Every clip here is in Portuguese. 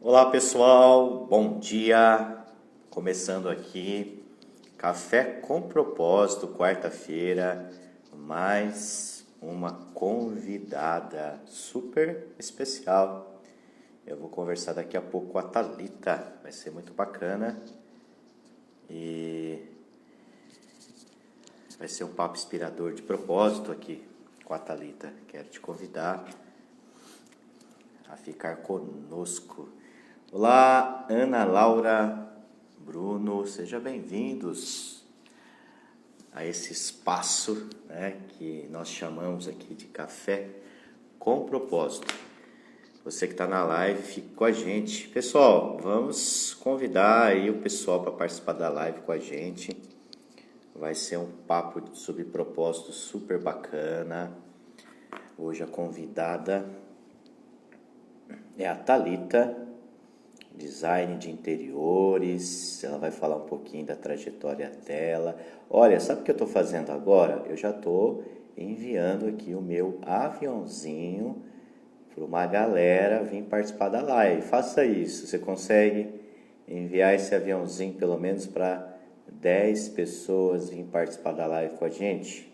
Olá pessoal, bom dia. Começando aqui, Café com Propósito, quarta-feira, mais uma convidada super especial. Eu vou conversar daqui a pouco com a Thalita, vai ser muito bacana e vai ser um papo inspirador de propósito aqui com a Thalita. Quero te convidar a ficar conosco. Olá, Ana Laura, Bruno, sejam bem-vindos a esse espaço, né, que nós chamamos aqui de Café com Propósito. Você que está na live, fique com a gente. Pessoal, vamos convidar aí o pessoal para participar da live com a gente. Vai ser um papo sobre propósito super bacana. Hoje a convidada é a Thalita, design de interiores. Ela vai falar um pouquinho da trajetória dela. Olha, sabe o que eu estou fazendo agora? Eu já estou enviando aqui o meu aviãozinho para uma galera vir participar da live. Faça isso. Você consegue enviar esse aviãozinho pelo menos para 10 pessoas vir participar da live com a gente?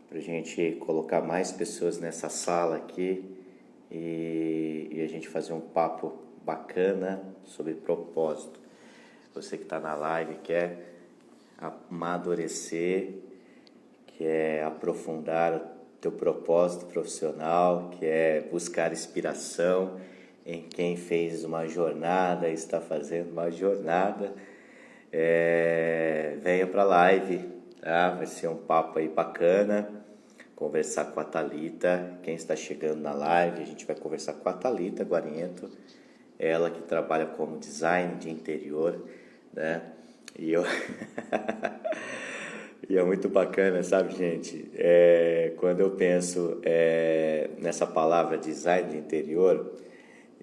Para a gente colocar mais pessoas nessa sala aqui e a gente fazer um papo bacana sobre propósito. Você que está na live quer amadurecer, quer aprofundar o teu propósito profissional, quer buscar inspiração em quem fez uma jornada, está fazendo uma jornada, venha para a live, tá? Vai ser um papo aí bacana, conversar com a Thalita. Quem está chegando na live, a gente vai conversar com a Thalita Guariento, ela que trabalha como design de interior, né? E eu e é muito bacana, sabe, gente? Quando eu penso nessa palavra design de interior,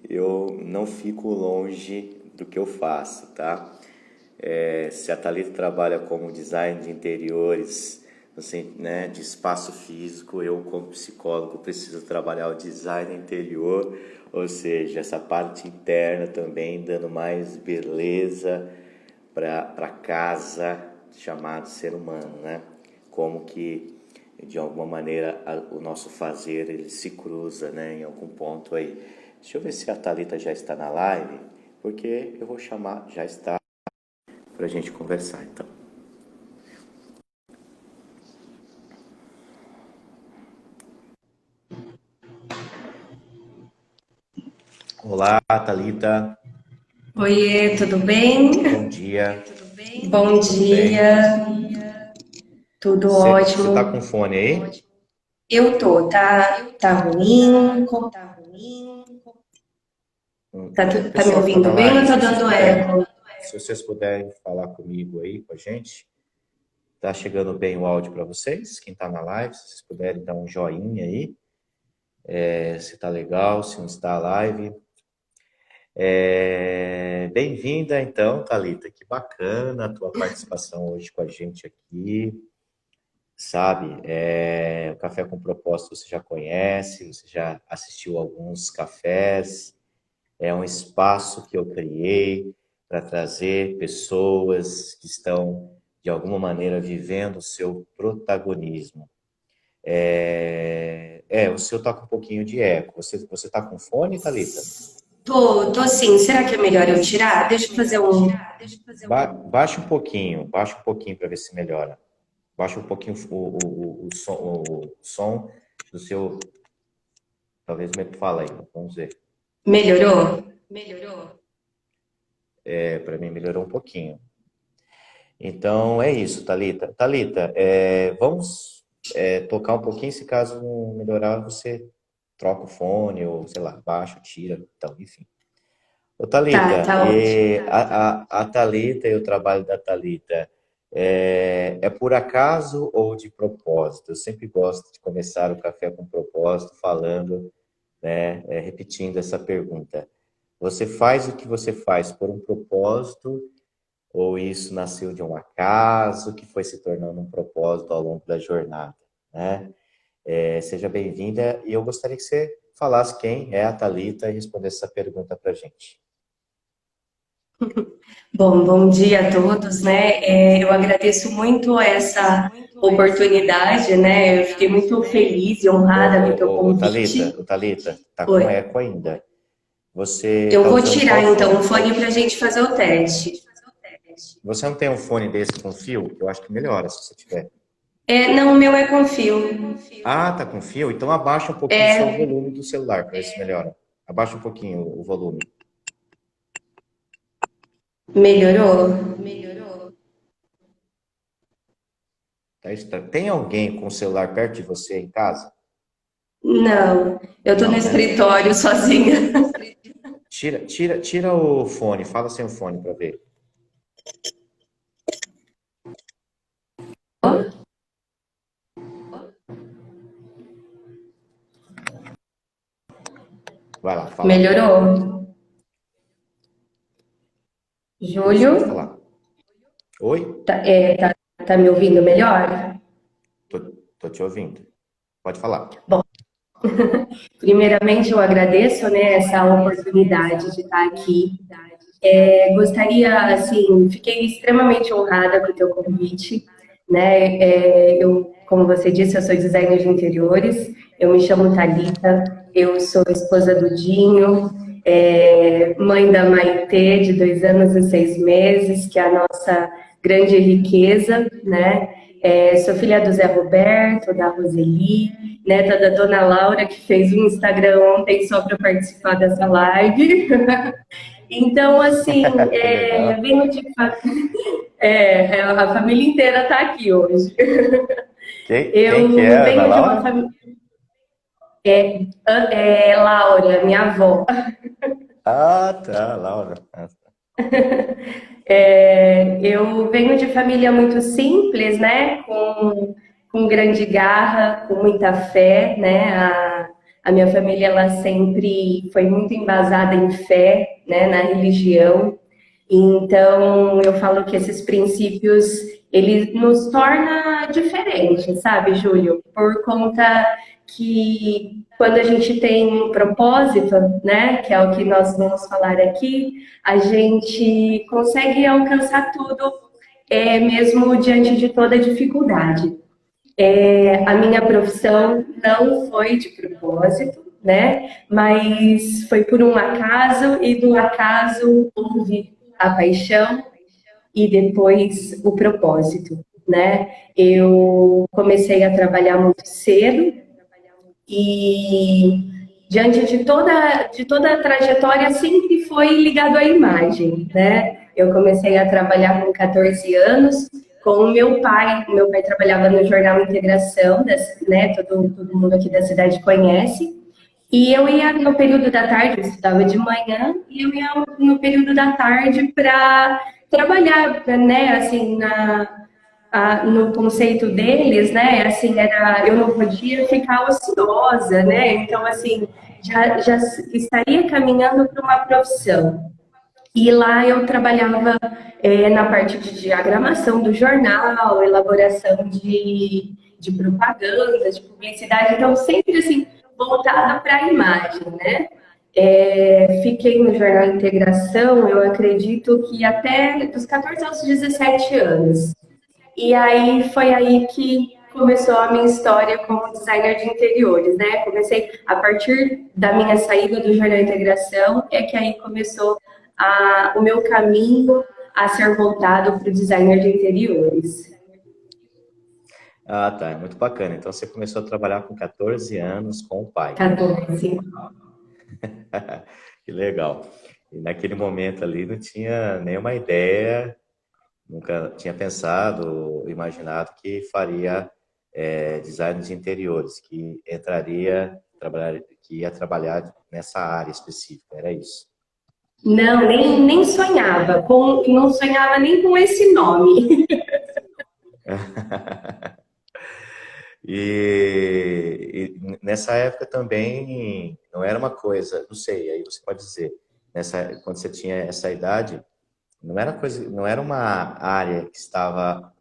eu não fico longe do que eu faço, tá? Se a Thalita trabalha como design de interiores, assim, né, de espaço físico, eu como psicólogo preciso trabalhar o design interior, ou seja, essa parte interna também, dando mais beleza para casa chamado ser humano, né? Como que de alguma maneira o nosso fazer ele se cruza, né, em algum ponto aí. Deixa eu ver se a Thalita já está na live, porque eu vou chamar, já está, para a gente conversar então. Olá, Thalita. Oiê, tudo bem? Bom dia. Bom Tudo bem? dia, tudo Você tá com ótimo. fone aí? Eu tô, tá ruim? Tá me Pessoal que tá ouvindo na bem live, ou tá dando eco? se vocês puderem falar comigo aí, com a gente, tá chegando bem o áudio para vocês? Quem tá na live, se vocês puderem dar um joinha aí, se tá legal, se não está a live. Bem-vinda então, Thalita, que bacana a tua participação hoje com a gente aqui. Sabe, o Café com Propósito você já conhece, você já assistiu alguns cafés. É um espaço que eu criei para trazer pessoas que estão, de alguma maneira, vivendo o seu protagonismo. O seu está com um pouquinho de eco. Você está com fone, Thalita? Tô sim. Será que é melhor eu tirar? Deixa eu fazer um. Baixa um pouquinho para ver se melhora. Baixa um pouquinho o som do seu. Talvez me fala aí, vamos ver. Melhorou? Para mim melhorou um pouquinho. Então é isso, Thalita. Thalita, vamos tocar um pouquinho. Se caso não melhorar, você troca o fone ou sei lá, baixa, tira, então, enfim. Ô, Thalita, Tá ótimo. a Thalita e o trabalho da Thalita é por acaso ou de propósito? Eu sempre gosto de começar o café com propósito falando, né, repetindo essa pergunta. Você faz o que você faz por um propósito ou isso nasceu de um acaso que foi se tornando um propósito ao longo da jornada, né? Seja bem-vinda e eu gostaria que você falasse quem é a Thalita e respondesse essa pergunta para a gente. Bom, bom dia a todos, né? Eu agradeço muito essa oportunidade, né? Eu fiquei muito feliz e honrada com o teu convite. Ô, Thalita, tá Oi. com eco ainda. Você Eu tá vou usando tirar qual então o fone? fone para a gente fazer o teste. Você não tem um fone desse com fio? Eu acho que melhora se você tiver. Não, o meu é com fio. Ah, tá com fio? Então abaixa um pouquinho só o É, volume do celular para ver se melhora. Abaixa um pouquinho o volume. melhorou? Tem alguém com o celular perto de você em casa? Não, eu tô no Não, né? escritório sozinha. Tira o fone, fala sem o fone para ver. Vai lá, fala. Melhorou? Isso, Júlio, pode falar. Oi? tá me ouvindo melhor? Tô, tô te ouvindo. Pode falar. Bom, primeiramente eu agradeço, né, essa oportunidade de estar aqui. Gostaria, assim, fiquei extremamente honrada com o teu convite, né? Como você disse, eu sou designer de interiores, eu me chamo Thalita, eu sou esposa do Dinho, mãe da Maitê, de 2 anos e 6 meses, que é a nossa grande riqueza, né? Sou filha do Zé Roberto, da Roseli, neta da Dona Laura, que fez um Instagram ontem só para participar dessa live. Então, assim, Que legal. a família inteira está aqui hoje. Quem que é Eu a Ana venho de uma Laura? família. Laura, minha avó. Ah, tá, Laura. Eu venho de família muito simples, né? Com grande garra, com muita fé, né? A minha família ela sempre foi muito embasada em fé, né? Na religião. Então, eu falo que esses princípios, eles nos torna diferentes, sabe, Júlio? Por conta que quando a gente tem um propósito, né, que é o que nós vamos falar aqui, a gente consegue alcançar tudo, mesmo diante de toda dificuldade. A minha profissão não foi de propósito, né? Mas foi por um acaso e do acaso houve a paixão e depois o propósito, né? Eu comecei a trabalhar muito cedo e diante de toda a trajetória sempre foi ligado à imagem, né? Eu comecei a trabalhar com 14 anos com o meu pai. Meu pai trabalhava no jornal Integração, né? Todo mundo aqui da cidade conhece. E eu ia no período da tarde, eu estudava de manhã, e eu ia no período da tarde para trabalhar, né? Assim, no conceito deles, né, assim, eu não podia ficar ociosa, né, então, assim, já estaria caminhando para uma profissão. E lá eu trabalhava na parte de diagramação do jornal, elaboração de propaganda, de publicidade, então sempre assim, voltada para a imagem, né? Fiquei no Jornal Integração, eu acredito que até dos 14 aos 17 anos. E aí foi aí que começou a minha história como designer de interiores, né? Comecei a partir da minha saída do Jornal Integração, é que aí começou o meu caminho a ser voltado para o designer de interiores. Ah, tá, é muito bacana. Então você começou a trabalhar com 14 anos com o pai. 14. Que legal. E naquele momento ali não tinha nenhuma ideia, nunca tinha pensado, imaginado que faria design de interiores, que que ia trabalhar nessa área específica, era isso. Não, nem sonhava, não sonhava nem com esse nome. E nessa época também não era uma coisa, não sei, aí você pode dizer, quando você tinha essa idade, não era uma área que estava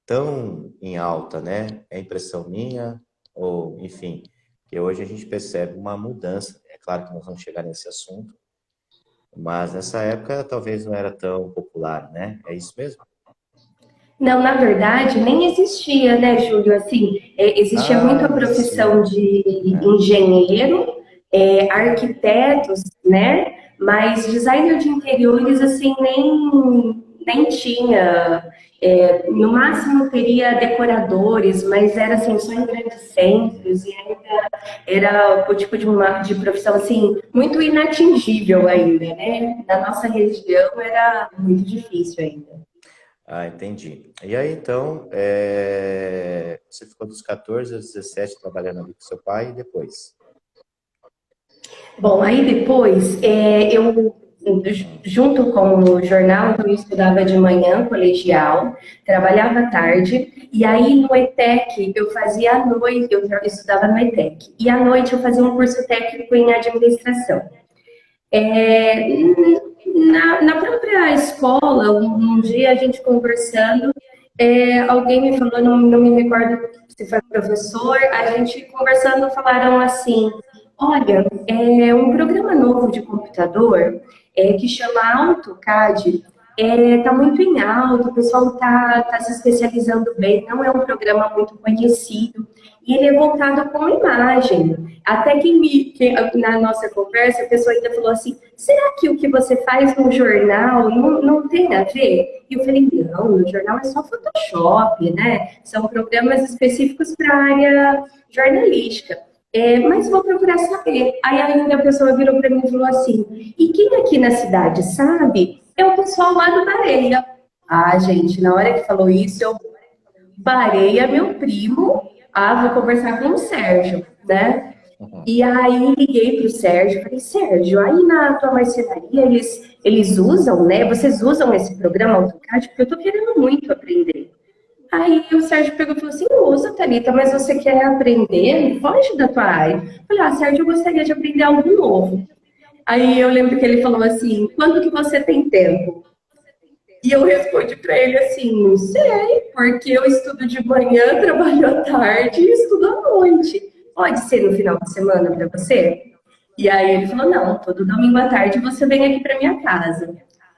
tão em alta, né? É impressão minha, ou enfim, E hoje a gente percebe uma mudança. É claro que nós vamos chegar nesse assunto, mas nessa época talvez não era tão popular, né? É isso mesmo? Não, na verdade, nem existia, né, Júlio? Assim, existia muito Ah, a não existia. profissão de É. engenheiro, arquitetos, né? Mas designer de interiores, assim, nem tinha. No máximo teria decoradores, mas era assim, só em grandes centros, e ainda era o tipo de profissão assim, muito inatingível ainda, né? Na nossa região era muito difícil ainda. Ah, entendi. E aí, então, você ficou dos 14 aos 17 trabalhando ali com seu pai e depois? Bom, aí depois, junto com o jornal, então eu estudava de manhã, colegial, trabalhava à tarde, e aí no ETEC eu fazia à noite, estudava no ETEC, e à noite eu fazia um curso técnico em administração. É, na própria escola, um dia a gente conversando, alguém me falou, não me recordo se foi professor, a gente conversando falaram assim, olha, um programa novo de computador que chama AutoCAD, está muito em alta, o pessoal está se especializando bem, não é um programa muito conhecido, e ele é voltado com imagem. Até na nossa conversa, a pessoa ainda falou assim, será que o que você faz no jornal não tem a ver? E eu falei, não, no jornal é só Photoshop, né? São programas específicos para a área jornalística. Mas vou procurar saber. Aí ainda a pessoa virou para mim e falou assim, e quem aqui na cidade sabe é o pessoal lá do Bareia. Ah, gente, na hora que falou isso, eu Bareia, meu primo, vou conversar com o Sérgio, né? Uhum. E aí liguei para o Sérgio, falei, Sérgio, aí na tua marcenaria eles usam, né? Vocês usam esse programa AutoCAD? Porque eu tô querendo muito aprender. Aí o Sérgio pegou e falou assim, usa, Thalita, mas você quer aprender? Foge da tua área. Eu falei, Sérgio, eu gostaria de aprender algo novo. Aí eu lembro que ele falou assim, quando que você tem tempo? E eu respondi para ele assim, não sei, porque eu estudo de manhã, trabalho à tarde e estudo à noite. Pode ser no final de semana para você? E aí ele falou, não, todo domingo à tarde você vem aqui para minha casa.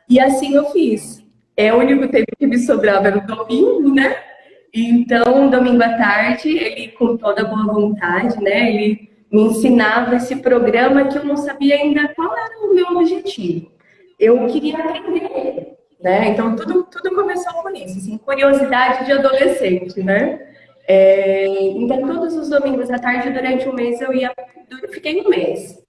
E assim eu fiz. O único tempo que me sobrava era o domingo, né? Então, domingo à tarde, ele com toda boa vontade, né? Ele me ensinava esse programa que eu não sabia ainda qual era o meu objetivo. Eu queria aprender, né? Então, tudo começou com isso, assim, curiosidade de adolescente, né? Então, todos os domingos à tarde, durante um mês, fiquei um mês,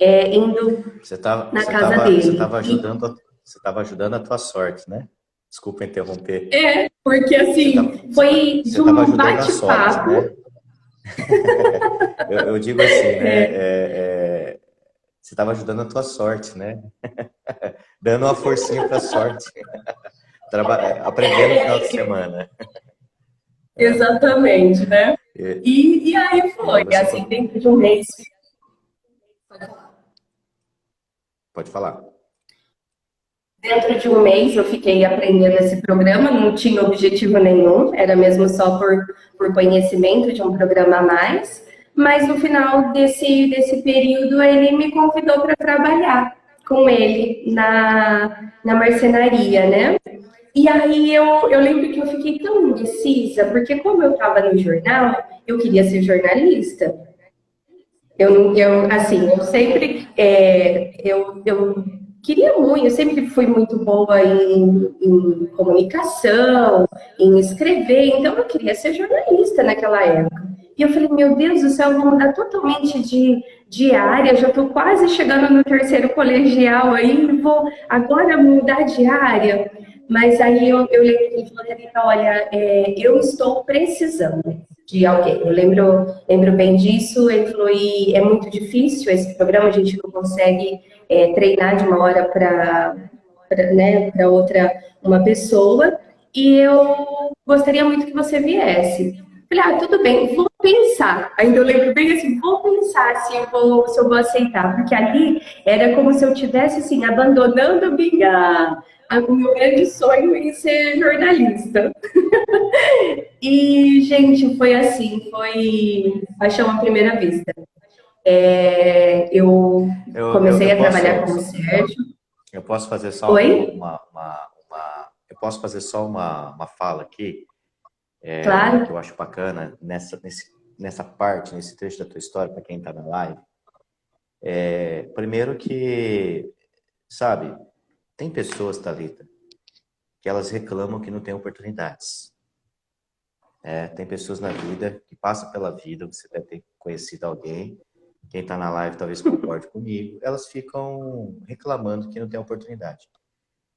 indo Você estava na você casa tava, você dele. tava ajudando, você estava ajudando a tua sorte, né? Desculpa interromper. Porque assim, foi Você de estava um ajudando a sorte, bate-papo. né? Eu digo assim, né? Você estava ajudando a tua sorte, né? Dando uma forcinha para a sorte. Aprendendo no final de semana. Exatamente, né? E, E aí e aí foi, você assim, falou, dentro de um mês. pode falar. Dentro de um mês eu fiquei aprendendo esse programa, não tinha objetivo nenhum, era mesmo só por conhecimento de um programa a mais. Mas no final desse período ele me convidou para trabalhar com ele na marcenaria, né? E aí eu lembro que eu fiquei tão indecisa, porque como eu estava no jornal, eu queria ser jornalista. Assim, eu sempre, eu queria muito, eu sempre fui muito boa em comunicação, em escrever, então eu queria ser jornalista naquela época. E eu falei, meu Deus do céu, eu vou mudar totalmente de área, já estou quase chegando no terceiro colegial aí, vou agora mudar de área. Mas aí eu lembro que ele falou, Thalita, olha, eu estou precisando de alguém. Eu lembro bem disso. Ele falou, e é muito difícil esse programa, a gente não consegue treinar de uma hora para né, para outra uma pessoa, e eu gostaria muito que você viesse. Falei, tudo bem, vou pensar. Ainda eu lembro bem assim, vou pensar se eu vou aceitar, porque ali era como se eu tivesse assim, abandonando o meu grande sonho em ser jornalista. E, gente, foi assim, foi paixão à primeira vista. Eu comecei Eu a trabalhar com o posso, Sérgio. eu posso fazer só Oi? eu posso fazer só uma fala aqui, que Claro. eu acho bacana nessa parte, nesse trecho da tua história, para quem está na live. Primeiro que, sabe, tem pessoas, Thalita, que elas reclamam que não tem oportunidades. Tem pessoas na vida que passam pela vida, você deve ter conhecido alguém, quem está na live talvez concorde comigo, elas ficam reclamando que não tem oportunidade.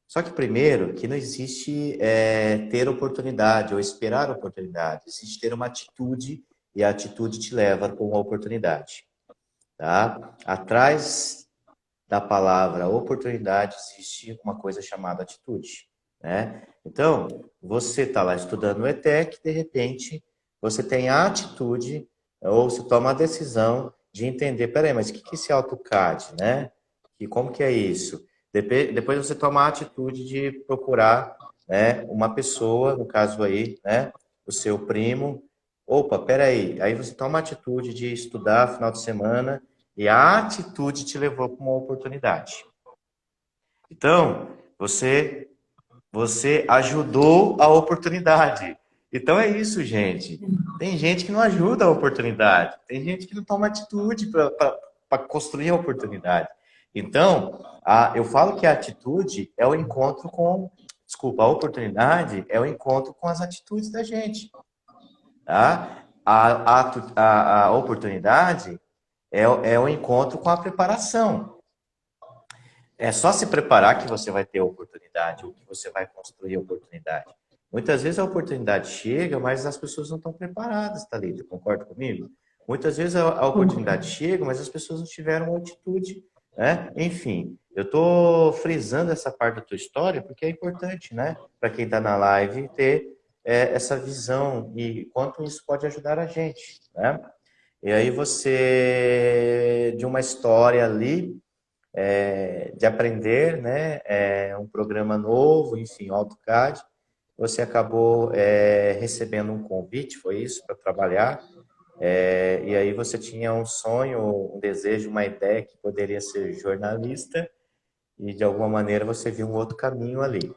Só que primeiro, que não existe ter oportunidade ou esperar oportunidade, existe ter uma atitude e a atitude te leva para uma oportunidade. Tá? Atrás da palavra oportunidade existe uma coisa chamada atitude, né? Então, você está lá estudando o ETEC, de repente, você tem a atitude ou você toma a decisão de entender, peraí, mas o que é esse AutoCAD, né? E como que é isso? Depois você toma a atitude de procurar, né, uma pessoa, no caso aí, né, o seu primo. Opa, peraí. Aí você toma a atitude de estudar final de semana e a atitude te levou para uma oportunidade. Então, você ajudou a oportunidade. Então é isso, gente. Tem gente que não ajuda a oportunidade. Tem gente que não toma atitude para construir a oportunidade. Então, eu falo que a atitude é o encontro com... Desculpa, a oportunidade é o encontro com as atitudes da gente. Tá? A oportunidade é o encontro com a preparação. É só se preparar que você vai ter oportunidade, ou que você vai construir oportunidade. Muitas vezes a oportunidade chega, mas as pessoas não estão preparadas, Thalita, concorda comigo? Muitas vezes a oportunidade chega, mas as pessoas não tiveram uma atitude, né? Enfim, eu estou frisando essa parte da tua história porque é importante, né? Para quem está na live ter essa visão e quanto isso pode ajudar a gente, né? E aí você, de uma história ali, de aprender, né, um programa novo, enfim, o AutoCAD, você acabou recebendo um convite, foi isso, para trabalhar, e aí você tinha um sonho, um desejo, uma ideia que poderia ser jornalista, e de alguma maneira você viu um outro caminho ali,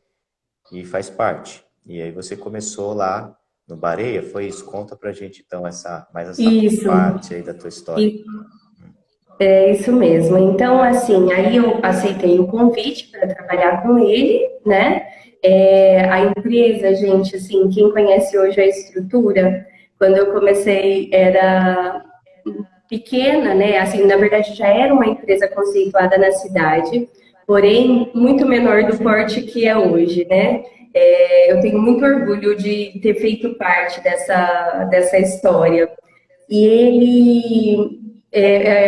e faz parte. E aí você começou lá no Bareia, foi isso? Conta pra gente então mais essa Isso. parte aí da tua história. É isso mesmo. Então, assim, aí eu aceitei o convite para trabalhar com ele, né? A empresa, gente, assim, quem conhece hoje a estrutura, quando eu comecei era pequena, né? Assim, na verdade já era uma empresa conceituada na cidade, porém muito menor do porte que é hoje, né? Eu tenho muito orgulho de ter feito parte dessa história. E ele,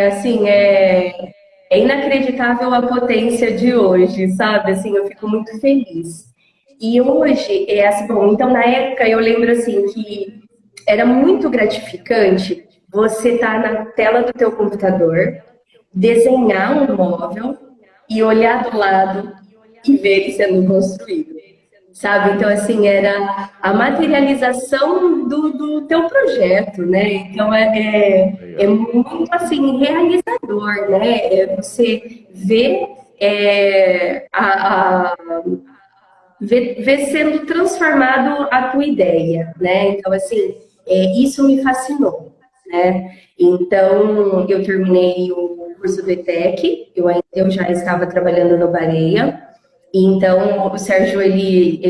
assim, é inacreditável a potência de hoje, sabe? Assim, eu fico muito feliz. E hoje, assim, bom, então na época eu lembro assim que era muito gratificante você estar na tela do teu computador, desenhar um móvel e olhar do lado e ver ele sendo construído, sabe? Então, assim, era a materialização do teu projeto, né? Então, é muito, assim, realizador, né? Você ver, ver sendo transformado a tua ideia, né? Então, assim, isso me fascinou, né? Então, eu terminei o curso do ETEC, eu já estava trabalhando no Bareia, então o Sérgio, ele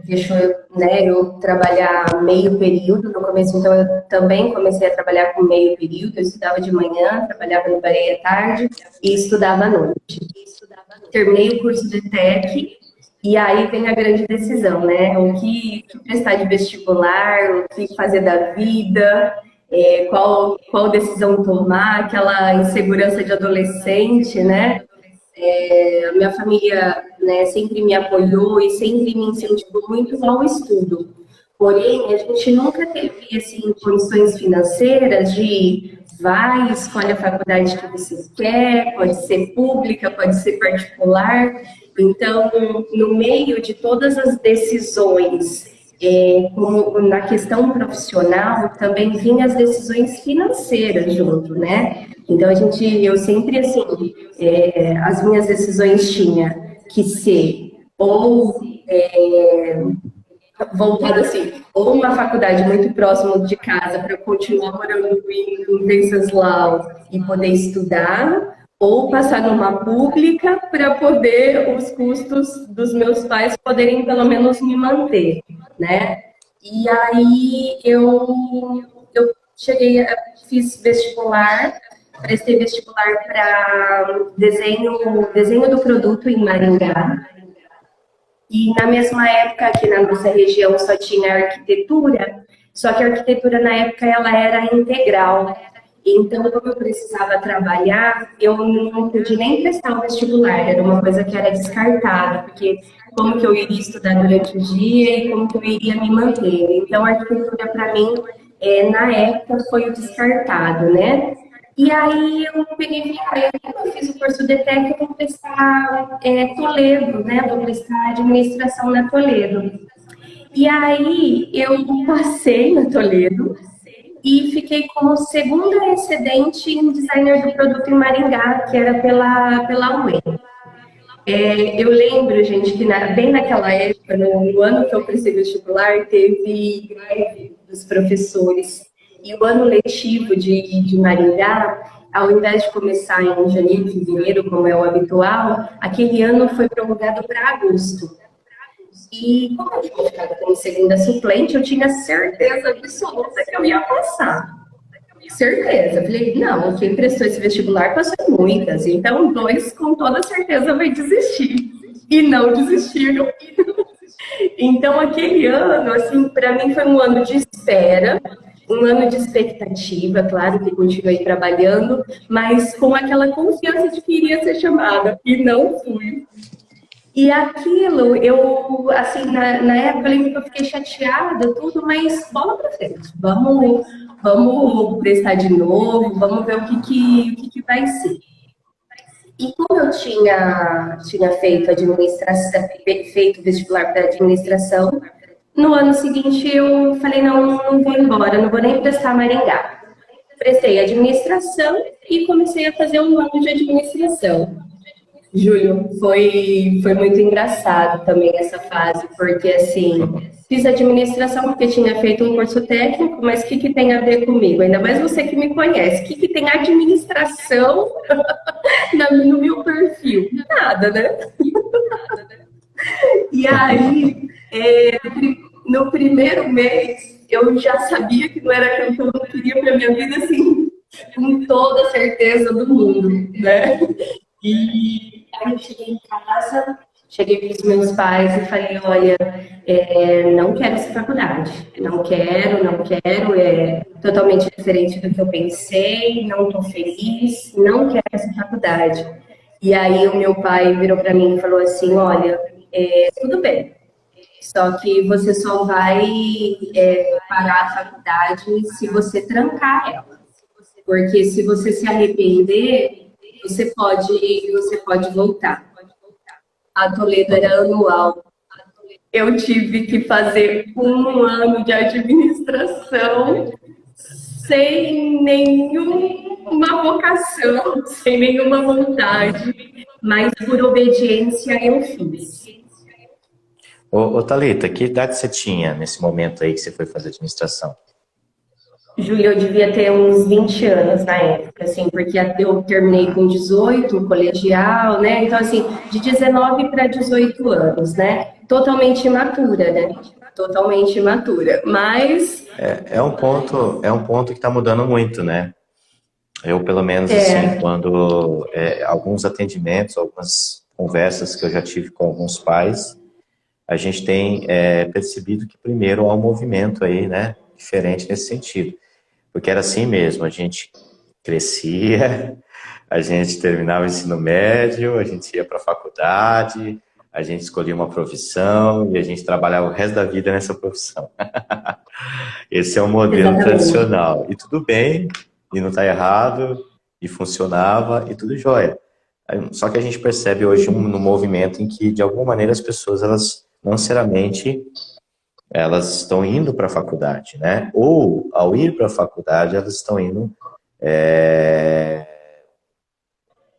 deixou, né, eu trabalhar meio período no começo, então eu também comecei a trabalhar com meio período, eu estudava de manhã, trabalhava no Bareia à tarde e estudava à noite. Terminei o curso do ETEC, e aí vem a grande decisão, né? O que prestar de vestibular, o que fazer da vida, qual decisão tomar, aquela insegurança de adolescente, né? A minha família, né, sempre me apoiou e sempre me incentivou muito ao estudo. Porém, a gente nunca teve assim, condições financeiras de vai, escolhe a faculdade que você quer, pode ser pública, pode ser particular. Então, no meio de todas as decisões como na questão profissional, também vinha as decisões financeiras junto, né? Então, eu sempre, assim, as minhas decisões tinha que ser ou voltado assim, ou uma faculdade muito próxima de casa para continuar morando em Venceslau e poder estudar, ou passar numa pública para poder os custos dos meus pais poderem pelo menos me manter, né? E aí eu cheguei, fiz vestibular, prestei vestibular para desenho do produto em Maringá, e na mesma época, aqui na nossa região só tinha arquitetura, só que a arquitetura na época ela era integral. Então, como eu precisava trabalhar, eu não pude nem prestar o vestibular, era uma coisa que era descartada, porque como que eu iria estudar durante o dia e como que eu iria me manter. Então, a arquitetura para mim, na época, foi o descartado, né? E aí eu peguei e falei, eu fiz o curso de técnico, eu vou prestar Toledo, né? Vou prestar administração na Toledo. E aí eu passei na Toledo e fiquei como segunda excedente em designer do produto em Maringá, que era pela UEM. Eu lembro, gente, que bem naquela época, no ano que eu prestei vestibular, teve greve dos professores. E o ano letivo de Maringá, ao invés de começar em janeiro, fevereiro, como é o habitual, aquele ano foi prorrogado para agosto. E como eu tinha ficado como segunda suplente, eu tinha certeza absoluta que eu ia passar. Certeza. Falei, não, quem prestou esse vestibular passou em muitas, então dois com toda certeza vai desistir. E não desistiram. Então, aquele ano, assim, para mim foi um ano de espera, um ano de expectativa, claro que continuei trabalhando, mas com aquela confiança de que iria ser chamada, e não fui. E aquilo, eu, assim, na época, eu lembro que eu fiquei chateada, tudo, mas bola pra frente, vamos prestar de novo, vamos ver o que vai ser. E como eu tinha feito administração, feito vestibular para administração, no ano seguinte eu falei, não vou embora, não vou nem prestar Maringá. Prestei administração e comecei a fazer um ano de administração. Júlio, foi muito engraçado também essa fase, porque assim, fiz administração porque tinha feito um curso técnico, mas o que tem a ver comigo? Ainda mais você que me conhece, o que tem administração no meu perfil? Nada, né? E aí, no primeiro mês, eu já sabia que não era aquilo que eu não queria para minha vida, assim, com toda a certeza do mundo, né? E aí eu cheguei em casa, cheguei para os meus pais e falei, olha, não quero essa faculdade, não quero, é totalmente diferente do que eu pensei, não estou feliz, não quero essa faculdade. E aí o meu pai virou para mim e falou assim, olha, tudo bem, só que você só vai parar a faculdade se você trancar ela. Porque se você se arrepender, você pode voltar. A Toledo era anual. Eu tive que fazer um ano de administração sem nenhuma vocação, sem nenhuma vontade, mas por obediência eu fiz. Ô Thalita, que idade você tinha nesse momento aí que você foi fazer administração? Júlia, eu devia ter uns 20 anos na época, assim, porque eu terminei com 18, colegial, né? Então, assim, de 19 para 18 anos, né? Totalmente imatura, né? Totalmente imatura. Mas. É um ponto que está mudando muito, né? Eu, pelo menos, assim, quando alguns atendimentos, algumas conversas que eu já tive com alguns pais, a gente tem percebido que primeiro há um movimento aí, né? Diferente nesse sentido. Porque era assim mesmo, a gente crescia, a gente terminava o ensino médio, a gente ia para a faculdade, a gente escolhia uma profissão e a gente trabalhava o resto da vida nessa profissão. Esse é o modelo tradicional. E tudo bem, e não está errado, e funcionava, e tudo jóia. Só que a gente percebe hoje um movimento em que, de alguma maneira, as pessoas, elas não necessariamente elas estão indo para a faculdade, né? Ou, ao ir para a faculdade, elas estão indo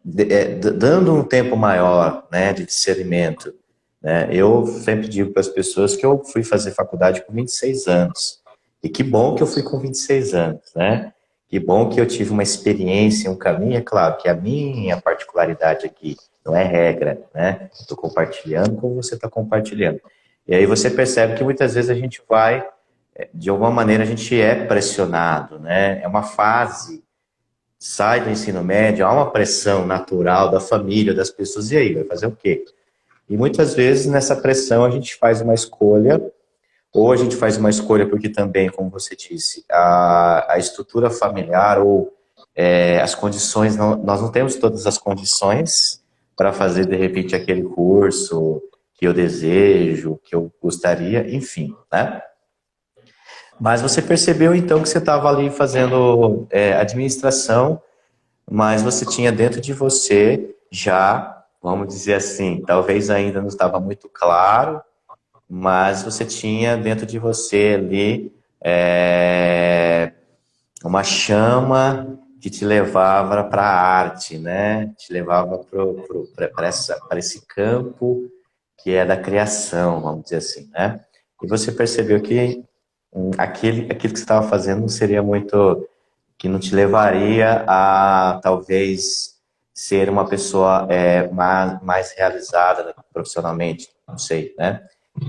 dando um tempo maior, né, de discernimento, né? Eu sempre digo para as pessoas que eu fui fazer faculdade com 26 anos. E que bom que eu fui com 26 anos, né? Que bom que eu tive uma experiência, um caminho. É claro que a minha particularidade aqui não é regra, né? Estou compartilhando como você está compartilhando. E aí você percebe que muitas vezes a gente vai, de alguma maneira, a gente é pressionado, né? É uma fase, sai do ensino médio, há uma pressão natural da família, das pessoas, e aí, vai fazer o quê? E muitas vezes nessa pressão a gente faz uma escolha, ou a gente faz uma escolha porque também, como você disse, a estrutura familiar ou as condições, nós não temos todas as condições para fazer, de repente, aquele curso que eu desejo, que eu gostaria, enfim, né? Mas você percebeu, então, que você estava ali fazendo administração, mas você tinha dentro de você já, vamos dizer assim, talvez ainda não estava muito claro, mas você tinha dentro de você ali uma chama que te levava para a arte, né? Te levava para esse campo que é da criação, vamos dizer assim, né? E você percebeu que aquilo que você estava fazendo não seria muito, que não te levaria a talvez ser uma pessoa mais realizada profissionalmente, não sei, né?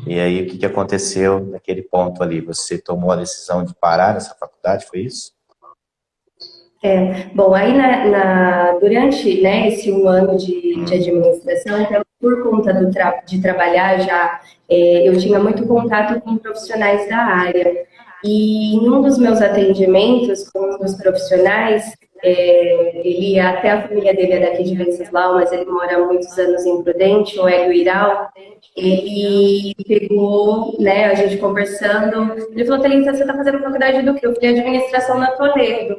E aí, o que aconteceu naquele ponto ali? Você tomou a decisão de parar essa faculdade, foi isso? Bom, aí durante, né, esse um ano de administração, então, por conta de trabalhar já, eu tinha muito contato com profissionais da área. E em um dos meus atendimentos com um dos profissionais, até a família dele é daqui de Venceslau, mas ele mora há muitos anos em Prudente, o Hélio Iral. Ele pegou, né, a gente conversando, ele falou: Thalita, você está fazendo faculdade do quê? Eu falei: administração na Toledo.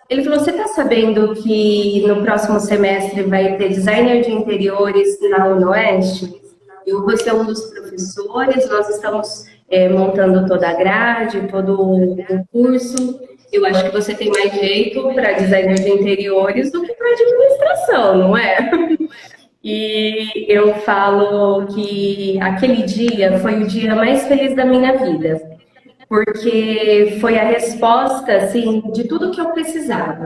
Ele falou: você está sabendo que no próximo semestre vai ter designer de interiores na UniOeste? Eu vou ser um dos professores, nós estamos montando toda a grade, todo o curso. Eu acho que você tem mais jeito para designer de interiores do que para administração, não é? E eu falo que aquele dia foi o dia mais feliz da minha vida, porque foi a resposta, assim, de tudo que eu precisava.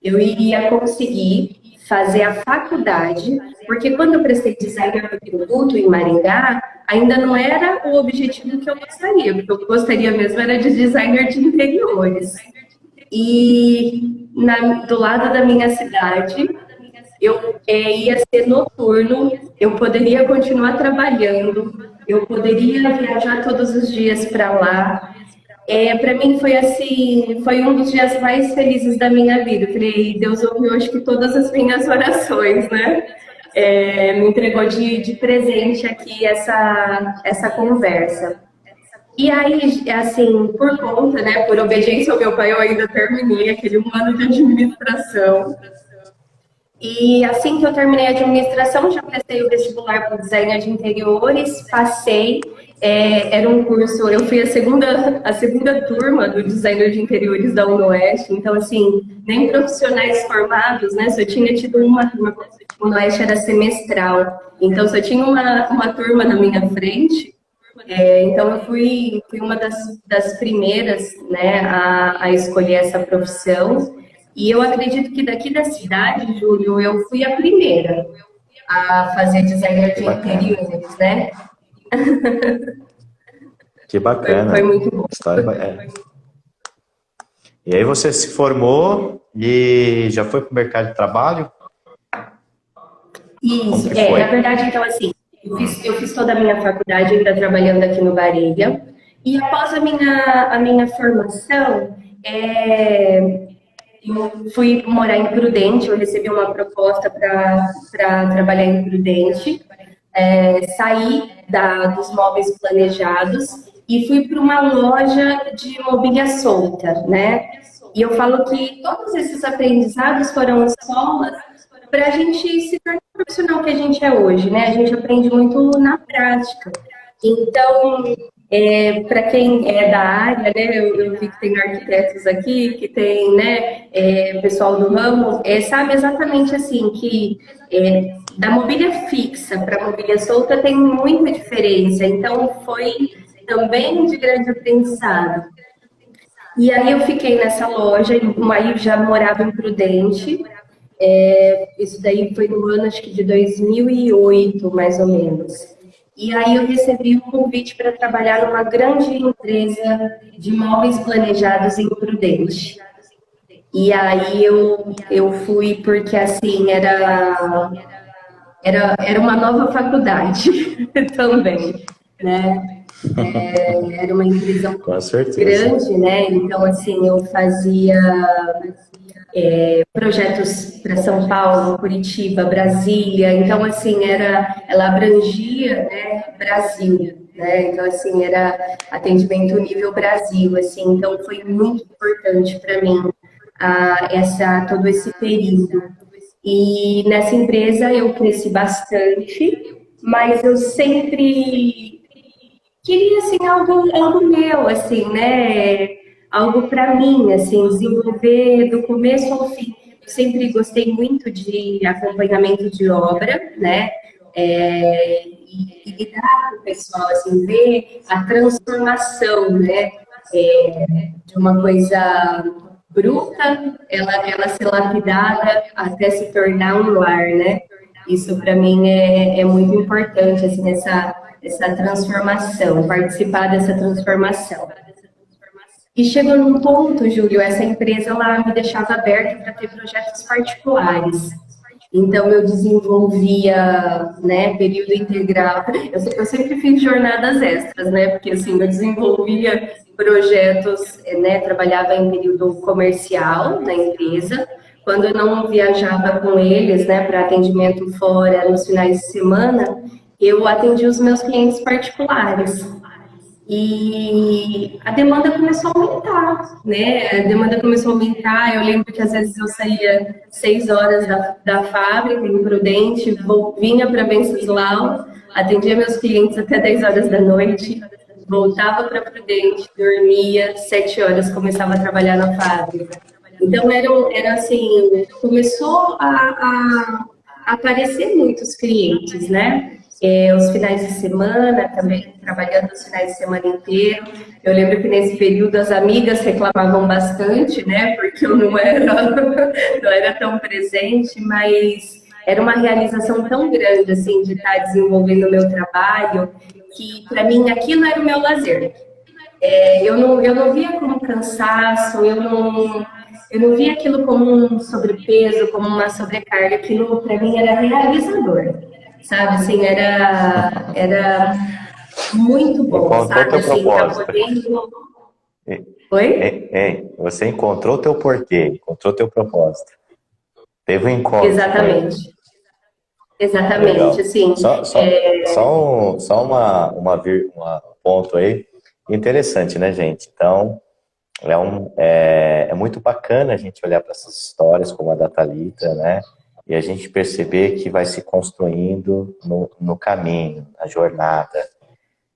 Eu iria conseguir fazer a faculdade, porque quando eu prestei design para produto em Maringá, ainda não era o objetivo que eu gostaria, porque eu gostaria mesmo era de designer de interiores. E do lado da minha cidade, eu ia ser noturno, eu poderia continuar trabalhando, eu poderia viajar todos os dias para lá. Para mim foi assim, foi um dos dias mais felizes da minha vida. Eu falei: Deus ouviu, acho que todas as minhas orações, né? Me entregou de presente aqui essa conversa. E aí, assim, por conta, né, por obediência ao meu pai, eu ainda terminei aquele um ano de administração. E assim que eu terminei a administração, já prestei o vestibular para design de interiores, passei. Era um curso, eu fui a segunda turma do designer de interiores da UniOeste, então assim, nem profissionais formados, né, só tinha tido uma turma, a UniOeste era semestral, então só tinha uma turma na minha frente, então eu fui uma das primeiras, né, a escolher essa profissão. E eu acredito que daqui da cidade, Júlio, eu fui a primeira a fazer designer de interiores, né? Que bacana. Foi muito bom. E aí você se formou e já foi para o mercado de trabalho? Isso, na verdade, então assim, eu fiz toda a minha faculdade ainda trabalhando aqui no Barilha. E após a minha formação, eu fui morar em Prudente, eu recebi uma proposta para trabalhar em Prudente, saí dos móveis planejados e fui para uma loja de mobília solta, né? E eu falo que todos esses aprendizados foram escolas para a gente se tornar o profissional que a gente é hoje, né? A gente aprende muito na prática. Então, Para quem é da área, né, eu vi que tem arquitetos aqui, que tem, né, pessoal do ramo, sabe exatamente assim que da mobília fixa para mobília solta tem muita diferença. Então foi também de grande aprendizado. E aí eu fiquei nessa loja, aí já morava em Prudente. Isso daí foi no ano, acho que de 2008, mais ou menos. E aí eu recebi um convite para trabalhar numa grande empresa de móveis planejados em Prudente. E aí eu fui porque, assim, era uma nova faculdade também, né? Era uma empresa Com certeza. grande, né? Então, assim, eu fazia projetos para São Paulo, Curitiba, Brasília. Então, assim, ela abrangia, né, Brasil, né? Então, assim, era atendimento nível Brasil, assim. Então, foi muito importante para mim todo esse período. E nessa empresa eu cresci bastante, mas eu sempre queria assim algo meu, assim, né? Algo para mim, assim, desenvolver do começo ao fim. Eu sempre gostei muito de acompanhamento de obra, né? E lidar com o pessoal, assim, ver a transformação, né? De uma coisa bruta, ela ser lapidada até se tornar um lar, né? Isso para mim é muito importante, assim, essa transformação, participar dessa transformação. E chegou num ponto, Júlio, essa empresa lá me deixava aberta para ter projetos particulares. Então, eu desenvolvia, né, período integral. Eu sempre fiz jornadas extras, né, porque, assim, eu desenvolvia projetos, né, trabalhava em período comercial na empresa. Quando eu não viajava com eles, né, para atendimento fora nos finais de semana, eu atendia os meus clientes particulares. E a demanda começou a aumentar, né? A demanda começou a aumentar. Eu lembro que às vezes eu saía 6 horas da fábrica, em Prudente, vinha para Venceslau, atendia meus clientes até 10 horas da noite, voltava para Prudente, dormia, 7 horas começava a trabalhar na fábrica. Então era assim, começou a aparecer muitos clientes, né? Os finais de semana, também trabalhando os finais de semana inteiro. Eu lembro que nesse período as amigas reclamavam bastante, né? Porque eu não era, não era tão presente, mas era uma realização tão grande, assim, de estar desenvolvendo o meu trabalho, que para mim aquilo era o meu lazer. Eu não via como cansaço, eu não via aquilo como um sobrepeso, como uma sobrecarga. Aquilo para mim era realizador, sabe? Assim, era muito bom, Encontrou sabe? teu Assim, tá propósito. podendo. Oi? Você encontrou teu porquê, encontrou teu propósito. Teve um encontro com ele. Exatamente, exatamente. Legal. Assim, Só uma ponto aí interessante, né, gente? Então, é muito bacana a gente olhar para essas histórias como a da Thalita, né? E a gente perceber que vai se construindo no caminho, na jornada,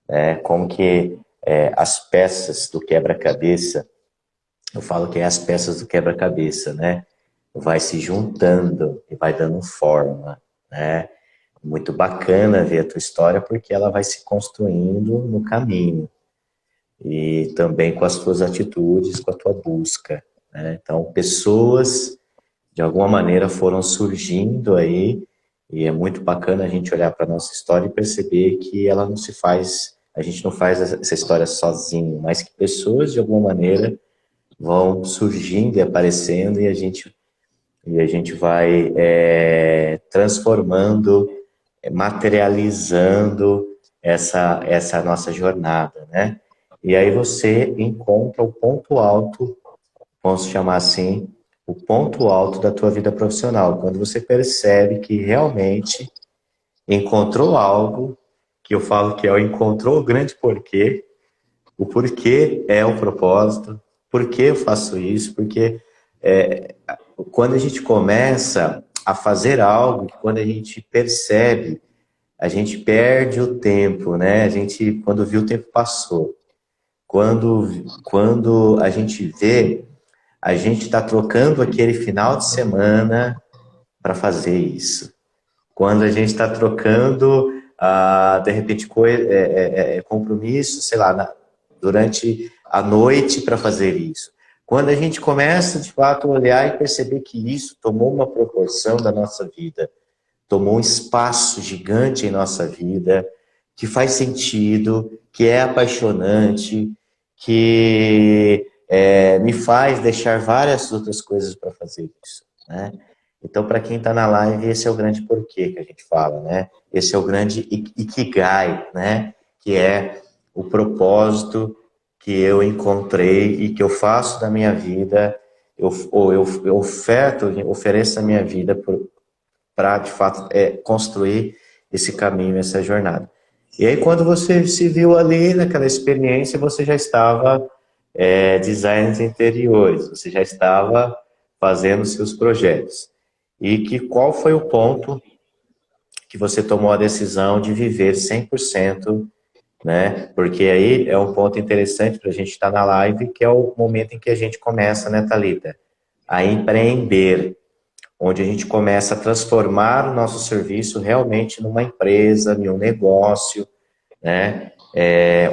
né? Como que as peças do quebra-cabeça, eu falo que é as peças do quebra-cabeça, né? Vai se juntando e vai dando forma, né? Muito bacana ver a tua história porque ela vai se construindo no caminho e também com as tuas atitudes, com a tua busca, né? Então, pessoas de alguma maneira foram surgindo aí e é muito bacana a gente olhar para a nossa história e perceber que ela não se faz, a gente não faz essa história sozinho, mas que pessoas de alguma maneira vão surgindo e aparecendo e a gente vai transformando, materializando essa nossa jornada, né? E aí você encontra o ponto alto, vamos chamar assim, o ponto alto da tua vida profissional, quando você percebe que realmente encontrou algo, que eu falo que encontrou o grande porquê, o porquê é o propósito, por que eu faço isso, porque quando a gente começa a fazer algo, quando a gente percebe a gente perde o tempo, né? A gente, quando viu, o tempo passou. Quando a gente vê, a gente está trocando aquele final de semana para fazer isso. Quando a gente está trocando, de repente, compromisso, sei lá, durante a noite para fazer isso. Quando a gente começa, de fato, a olhar e perceber que isso tomou uma proporção da nossa vida, tomou um espaço gigante em nossa vida, que faz sentido, que é apaixonante, que me faz deixar várias outras coisas para fazer isso, né? Então, para quem está na live, esse é o grande porquê que a gente fala, né? Esse é o grande Ikigai, né? Que é o propósito que eu encontrei e que eu faço da minha vida, eu ofereço a minha vida para, de fato, construir esse caminho, essa jornada. E aí, quando você se viu ali naquela experiência, você já estava design de interiores, você já estava fazendo seus projetos. E qual foi o ponto que você tomou a decisão de viver 100%, né? Porque aí é um ponto interessante para a gente estar na live, que é o momento em que a gente começa, né, Thalita? A empreender, onde a gente começa a transformar o nosso serviço realmente numa empresa, em um negócio, né?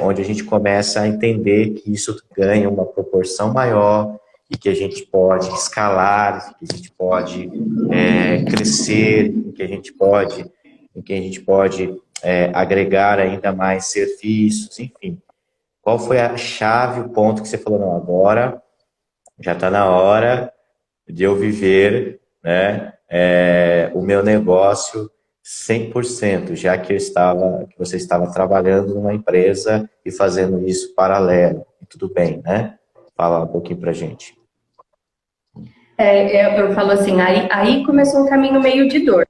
Onde a gente começa a entender que isso ganha uma proporção maior e que a gente pode escalar, que a gente pode crescer, que a gente pode agregar ainda mais serviços, enfim. Qual foi a chave, o ponto que você falou, não, agora já está na hora de eu viver, né, o meu negócio 100%, já que você estava trabalhando numa empresa e fazendo isso paralelo. E tudo bem, né? Fala um pouquinho pra gente. Eu falo assim, aí começou um caminho meio de dor,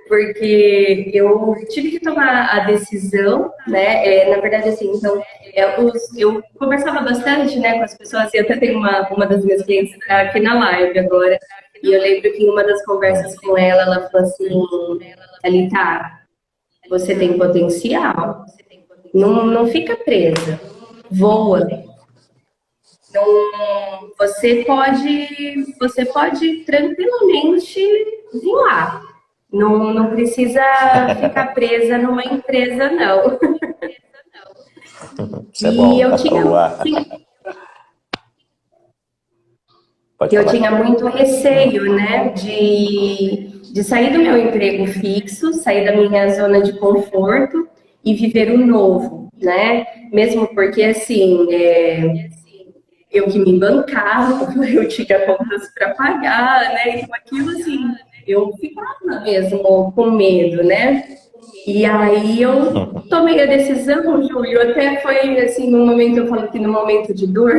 porque eu tive que tomar a decisão, né? Na verdade, assim, então, eu conversava bastante, né, com as pessoas, e até tem uma das minhas clientes que tá aqui na live agora, e eu lembro que em uma das conversas com ela falou assim, Thalita, você tem potencial, não fica presa, voa. Então, você pode tranquilamente voar. Não precisa ficar presa numa empresa, não. Isso é bom, E eu tinha muito receio, né, de sair do meu emprego fixo, sair da minha zona de conforto e viver o novo, né? Mesmo porque, assim, eu que me bancava, eu tinha contas para pagar, né? Então aquilo assim, eu ficava mesmo com medo, né? E aí eu tomei a decisão, Júlio, até foi assim, no momento, eu falo que no momento de dor,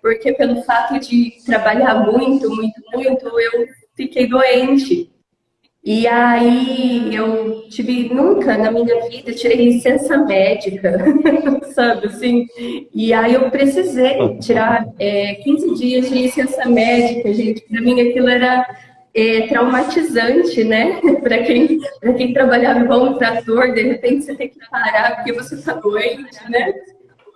porque pelo fato de trabalhar muito, eu fiquei doente. E aí eu nunca na minha vida tirei licença médica, sabe assim? E aí eu precisei tirar 15 dias de licença médica, gente. Para mim aquilo era traumatizante, né? Para quem trabalhava igual um trator, de repente você tem que parar porque você está doente, né?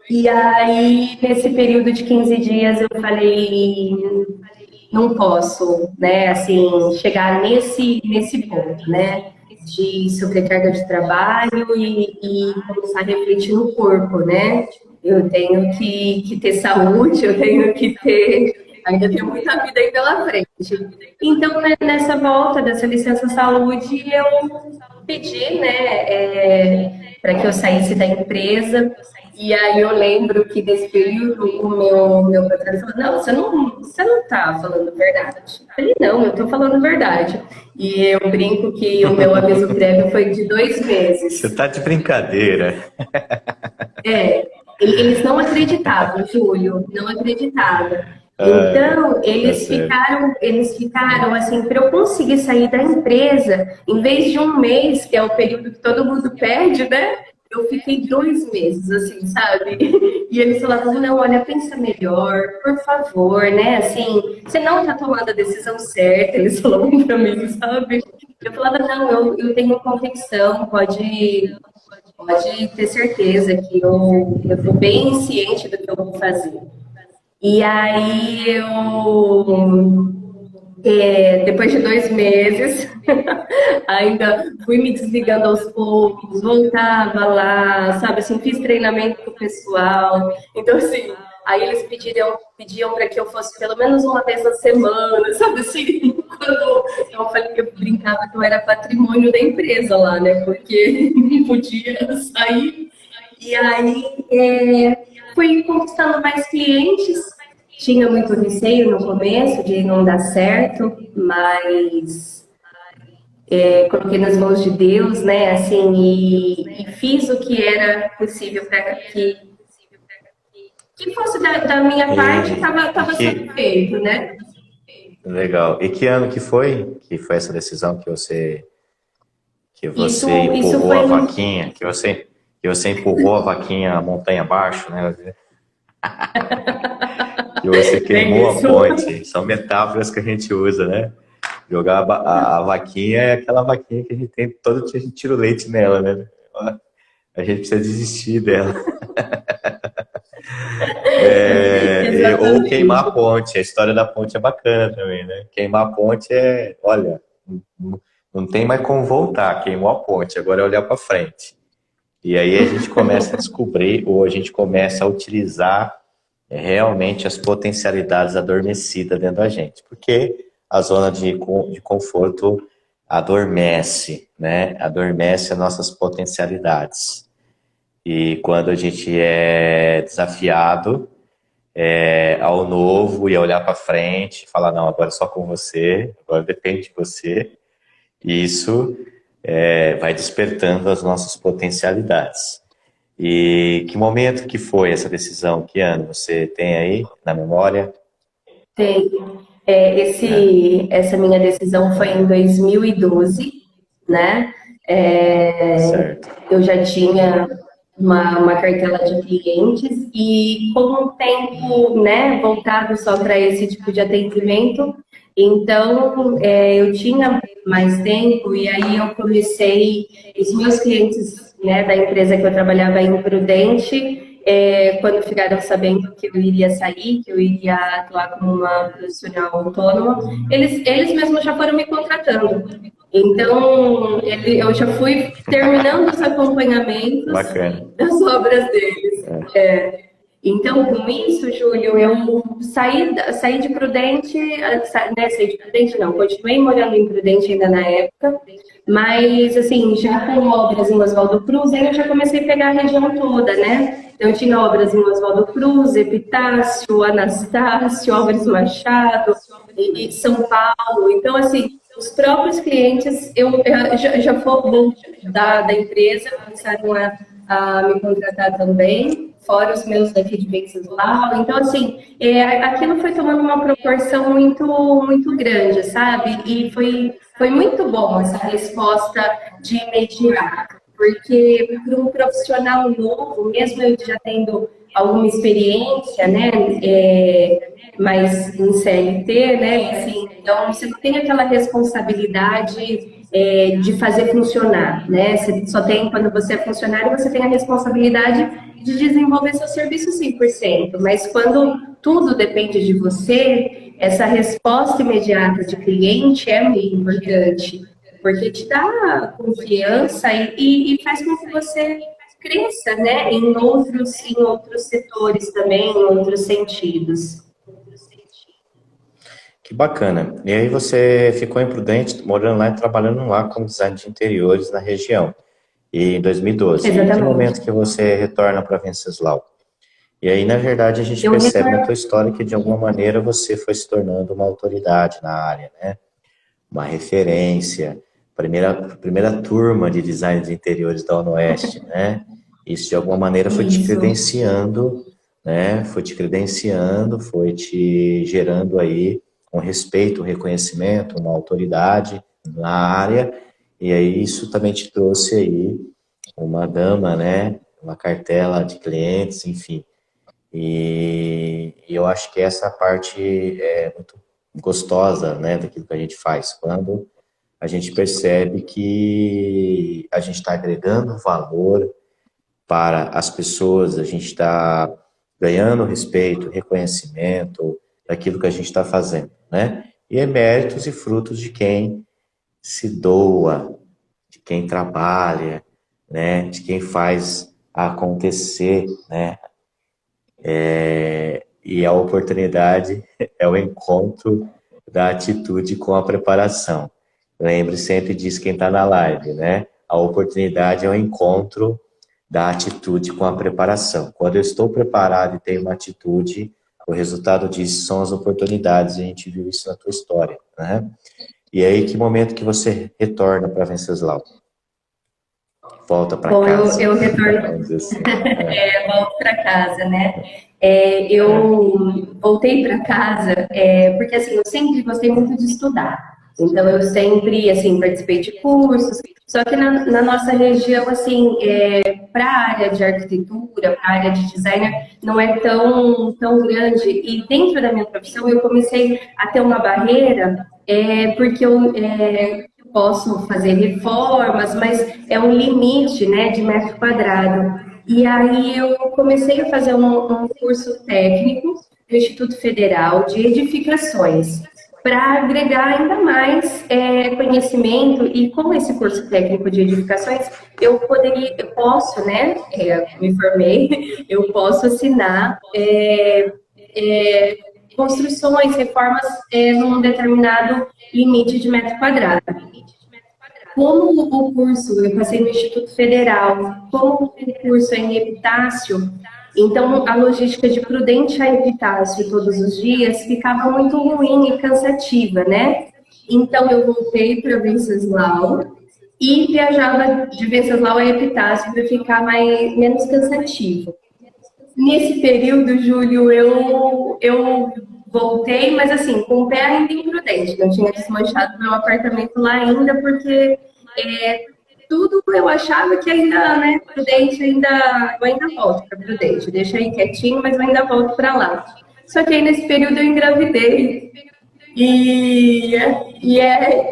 E aí, nesse período de 15 dias, eu falei, não posso, né, assim, chegar nesse ponto, né, de sobrecarga de trabalho e começar a refletir no corpo, né? Eu tenho que ter saúde, eu tenho que ter, ainda tenho muita vida aí pela frente. Então, né, nessa volta dessa licença saúde, eu pedi, né, para que eu saísse da empresa. E aí eu lembro que nesse período o meu patrão falou, não, você não está falando verdade. Eu falei, não, eu estou falando verdade. E eu brinco que o meu aviso prévio foi de 2 meses. Você está de brincadeira. Eles não acreditavam, Júlio, não acreditavam. Então, eles ficaram assim, para eu conseguir sair da empresa, em vez de 1 mês, que é o período que todo mundo perde, né? Eu fiquei 2 meses, assim, sabe? E eles falavam, não, olha, pensa melhor, por favor, né? Assim, você não tá tomando a decisão certa, eles falavam pra mim, sabe? Eu falava, não, eu tenho convicção, pode ter certeza que eu estou bem ciente do que eu vou fazer. E aí depois de 2 meses, ainda fui me desligando aos poucos, voltava lá, sabe, assim, fiz treinamento com o pessoal. Então, assim, aí eles pediam para que eu fosse pelo menos uma vez na semana, sabe, assim, quando eu falei que eu brincava que eu era patrimônio da empresa lá, né, porque não podia sair. E aí, fui conquistando mais clientes, tinha muito receio no começo de não dar certo, mas coloquei nas mãos de Deus, né? Assim, e fiz o que era possível para que fosse da minha parte, E estava sendo feito, né? legal. E que ano que foi essa decisão que você Isso empurrou foi a vaquinha, que você empurrou a vaquinha a montanha abaixo, né? Que você bem queimou a isso. ponte. São metáforas que a gente usa, né? Jogar a vaquinha é aquela vaquinha que a gente tem, todo dia a gente tira o leite nela, né? A gente precisa desistir dela. Ou queimar a Exatamente. ponte. A história da ponte é bacana também, né? Queimar a ponte olha, não tem mais como voltar. Queimou a ponte, agora é olhar para frente. E aí a gente começa a descobrir, ou a gente começa a utilizar realmente as potencialidades adormecidas dentro da gente. Porque a zona de conforto adormece, né? Adormece as nossas potencialidades. E quando a gente é desafiado ao novo e a olhar para frente, falar, não, agora é só com você, agora depende de você, e isso vai despertando as nossas potencialidades. E que momento que foi essa decisão? Que ano você tem aí na memória? Tem. É, Essa minha decisão foi em 2012, né? certo. Eu já tinha uma cartela de clientes e com o tempo, né, voltado só para esse tipo de atendimento, então eu tinha mais tempo e aí eu comecei, os meus clientes, né, da empresa que eu trabalhava em Prudente, quando ficaram sabendo que eu iria sair, que eu iria atuar como uma profissional autônoma, eles mesmos já foram me contratando. Então, eu já fui terminando os acompanhamentos Bacana. das obras deles. Então, com isso, Júlio, eu saí de Prudente, saí de Prudente não, continuei morando em Prudente ainda na época, mas, assim, já com obras em Oswaldo Cruz, aí eu já comecei a pegar a região toda, né? Então, eu tinha obras em Oswaldo Cruz, Epitácio, Anastácio, Álvares Machado, e São Paulo. Então, assim, os próprios clientes, eu já vou da empresa, começaram a me contratar também, fora os meus daqui de Venceslau. Então, assim, aquilo foi tomando uma proporção muito, muito grande, sabe? E foi muito bom essa resposta de imediato, porque para um profissional novo, mesmo eu já tendo alguma experiência, né, mais em CLT, né, assim, então você tem aquela responsabilidade de fazer funcionar, né? Você só tem, quando você é funcionário, você tem a responsabilidade de desenvolver seu serviço 100%, mas quando tudo depende de você, essa resposta imediata de cliente é muito importante, porque te dá confiança e faz com que você cresça, né, em outros setores também, em outros sentidos. Que bacana. E aí você ficou em Prudente, morando lá e trabalhando lá como design de interiores na região. E em 2012. E que Exatamente. momento que você retorna para Venceslau? E aí, na verdade, a gente Eu percebe na tua retorno, história que, de alguma maneira, você foi se tornando uma autoridade na área, né? Uma referência, primeira turma de design de interiores da ONOeste, né? Isso, de alguma maneira, foi te isso. credenciando, né? Foi te credenciando, foi te gerando aí um respeito, um reconhecimento, uma autoridade na área, e aí isso também te trouxe aí uma gama, né? Uma cartela de clientes, enfim. E eu acho que essa parte é muito gostosa, né, daquilo que a gente faz. Quando a gente percebe que a gente está agregando valor para as pessoas, a gente está ganhando respeito, reconhecimento daquilo que a gente está fazendo, né? E é méritos e frutos de quem se doa, de quem trabalha, né? De quem faz acontecer, né? E a oportunidade é o encontro da atitude com a preparação. Lembre sempre disso quem está na live, né? A oportunidade é o encontro da atitude com a preparação. Quando eu estou preparado e tenho uma atitude, o resultado disso são as oportunidades. A gente viu isso na tua história, né? E aí, que momento que você retorna para Venceslau? Volta para casa. Eu retorno, Vamos dizer assim. volto para casa, né? Eu voltei para casa porque assim eu sempre gostei muito de estudar. Então eu sempre assim participei de cursos. Só que na nossa região assim para a área de arquitetura, para a área de designer não é tão grande. E dentro da minha profissão eu comecei a ter uma barreira porque eu posso fazer reformas, mas é um limite, né, de metro quadrado. E aí eu comecei a fazer um curso técnico do Instituto Federal de Edificações, para agregar ainda mais conhecimento. E com esse curso técnico de edificações, eu posso, né, me formei, eu posso assinar construções, reformas num determinado limite de metro quadrado. Como o curso, eu passei no Instituto Federal, como o curso é em Epitácio, então a logística de Prudente a Epitácio todos os dias ficava muito ruim e cansativa, né? Então eu voltei para Venceslau e viajava de Venceslau a Epitácio para ficar menos cansativo. Nesse período, Júlio, eu voltei, mas assim, com o pé ainda imprudente. Não tinha desmanchado meu apartamento lá ainda, porque tudo eu achava que ainda, né, Prudente, eu ainda volto para Prudente. Deixa aí quietinho, mas eu ainda volto para lá. Só que aí nesse período eu engravidei.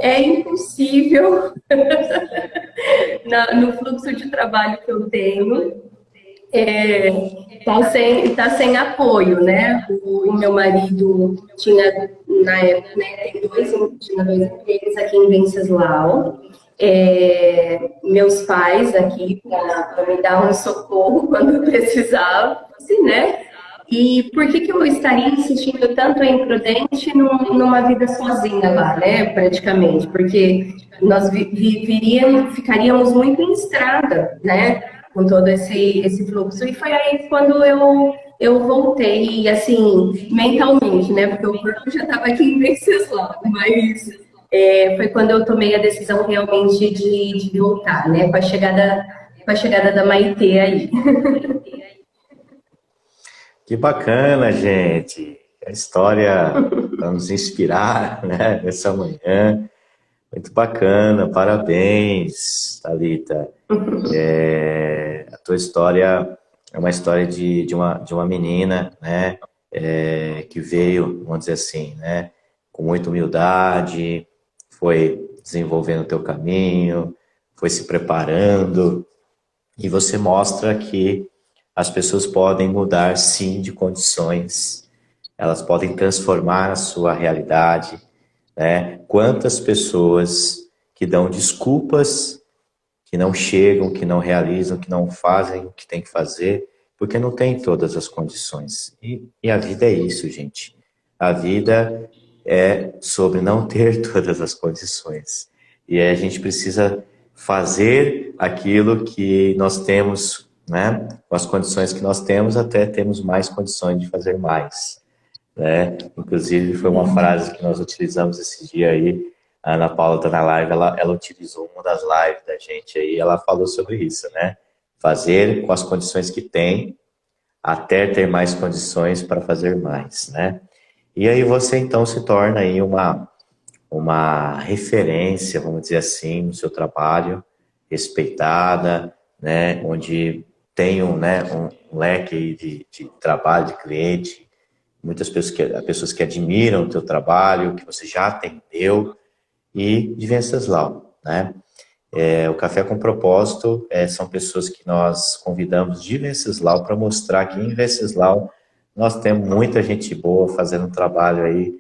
É impossível no fluxo de trabalho que eu tenho tá sem apoio, né? O meu marido tinha, na época, né, tinha dois empregos aqui em Venceslau. Meus pais aqui para me dar um socorro quando eu precisava, assim, né? E por que eu estaria insistindo tanto em Prudente numa vida sozinha lá, né? Praticamente, porque nós ficaríamos muito em estrada, né? Com todo esse fluxo. E foi aí quando eu voltei, assim, mentalmente, né? Porque o corpo já estava aqui em Venceslau, mas foi quando eu tomei a decisão realmente de voltar, né? Com a chegada da Maitê aí. Que bacana, gente. A história para nos inspirar, né, nessa manhã. Muito bacana, parabéns, Thalita. A tua história é uma história de uma menina, né, que veio, vamos dizer assim, né, com muita humildade, foi desenvolvendo o teu caminho, foi se preparando, e você mostra que as pessoas podem mudar, sim, de condições, elas podem transformar a sua realidade, né? Quantas pessoas que dão desculpas, que não chegam, que não realizam, que não fazem o que tem que fazer, porque não tem todas as condições. E a vida é isso, gente. A vida é sobre não ter todas as condições. E aí a gente precisa fazer aquilo que nós temos, né? Com as condições que nós temos, até temos mais condições de fazer mais, né? Inclusive, foi uma frase que nós utilizamos esse dia aí. A Ana Paula está na live, ela utilizou uma das lives da gente aí, ela falou sobre isso, né? Fazer com as condições que tem, até ter mais condições para fazer mais, né? E aí você, então, se torna aí uma referência, vamos dizer assim, no seu trabalho, respeitada, né? Onde tem um leque aí de trabalho, de cliente, muitas pessoas que admiram o teu trabalho, que você já atendeu, e de Venceslau, né? O Café com Propósito são pessoas que nós convidamos de Venceslau para mostrar que em Venceslau nós temos muita gente boa fazendo um trabalho aí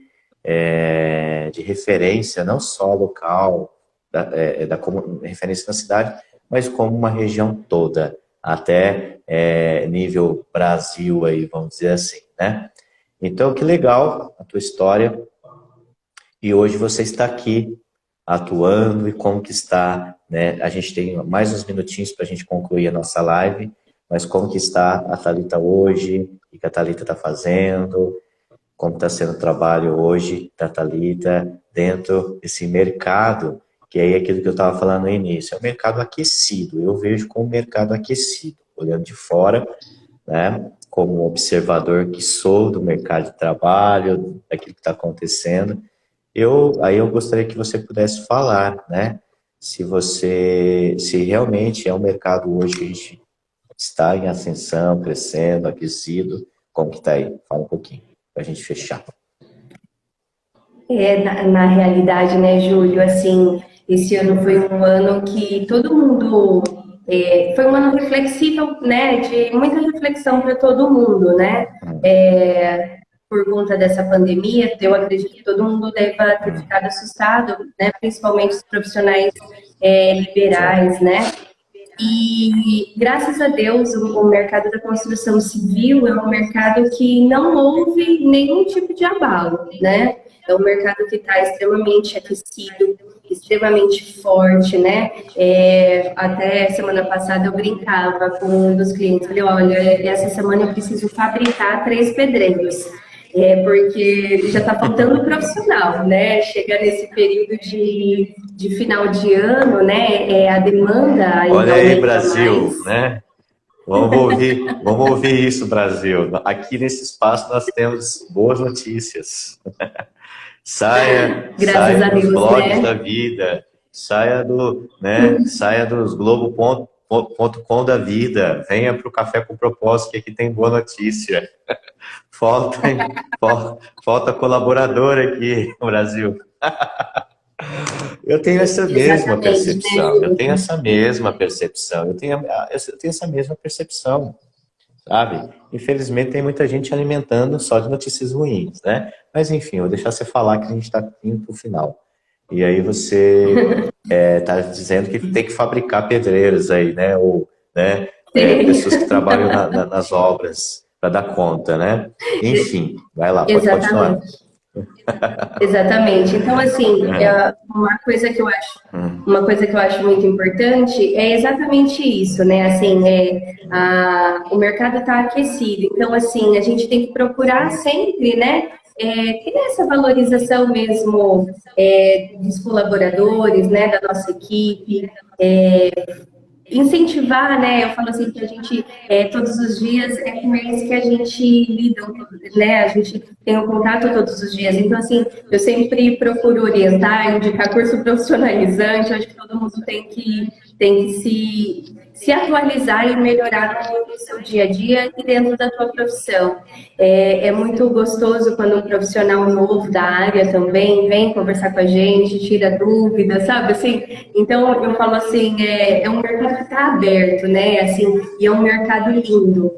de referência, não só local, referência na cidade, mas como uma região toda, até nível Brasil, aí, vamos dizer assim, né? Então, que legal a tua história, e hoje você está aqui atuando, e como que está, né? A gente tem mais uns minutinhos para a gente concluir a nossa live, mas como que está a Thalita hoje, o que a Thalita está fazendo, como está sendo o trabalho hoje da Thalita dentro desse mercado, que é aquilo que eu estava falando no início, é um mercado aquecido, eu vejo como um mercado aquecido, olhando de fora, né, como observador que sou do mercado de trabalho, daquilo que está acontecendo. Aí eu gostaria que você pudesse falar, né, se realmente é um mercado hoje que a gente está em ascensão, crescendo, aquecido, como que está aí? Fala um pouquinho, para a gente fechar. Na realidade, né, Júlio, assim, esse ano foi um ano que todo mundo, foi um ano reflexivo, né, de muita reflexão para todo mundo, né, por conta dessa pandemia, eu acredito que todo mundo deva ter ficado assustado, né, principalmente os profissionais liberais, né, e graças a Deus o mercado da construção civil é um mercado que não houve nenhum tipo de abalo, né? É um mercado que está extremamente aquecido, extremamente forte, né? Até semana passada eu brincava com um dos clientes, falei, olha, essa semana eu preciso fabricar 3 pedreiros. Porque já está faltando profissional, né? Chega nesse período de final de ano, né? A demanda ainda olha aí, aumenta Brasil, mais. né? Vamos ouvir isso, Brasil. Aqui nesse espaço nós temos boas notícias. Saia Graças a dos Deus, blogs da né? vida, saia dos globo.com da vida, venha para o Café com Propósito, que aqui tem boa notícia. Falta colaborador aqui no Brasil. Eu tenho essa mesma Exatamente, né, percepção, eu tenho Júlio? essa mesma percepção, eu tenho essa mesma percepção, sabe? Infelizmente tem muita gente alimentando só de notícias ruins, né? Mas enfim, eu vou deixar você falar que a gente está indo para o final. E aí você está dizendo que tem que fabricar pedreiros aí, né? Ou né, pessoas que trabalham nas obras para dar conta, né? Enfim, vai lá, pode continuar. Exatamente. Exatamente. Então, assim, uma coisa que eu acho muito importante é exatamente isso, né? Assim, o mercado está aquecido. Então, assim, a gente tem que procurar sempre, né? Ter essa valorização mesmo dos colaboradores, né? Da nossa equipe. Incentivar, né? Eu falo assim que a gente todos os dias é com eles que a gente lida, né? A gente tem um contato todos os dias. Então, assim, eu sempre procuro orientar, indicar curso profissionalizante. Eu acho que todo mundo tem que se atualizar e melhorar no seu dia a dia e dentro da tua profissão. É muito gostoso quando um profissional novo da área também vem conversar com a gente, tira dúvidas, sabe? Assim, então, eu falo assim, é um mercado que está aberto, né? Assim, e é um mercado lindo.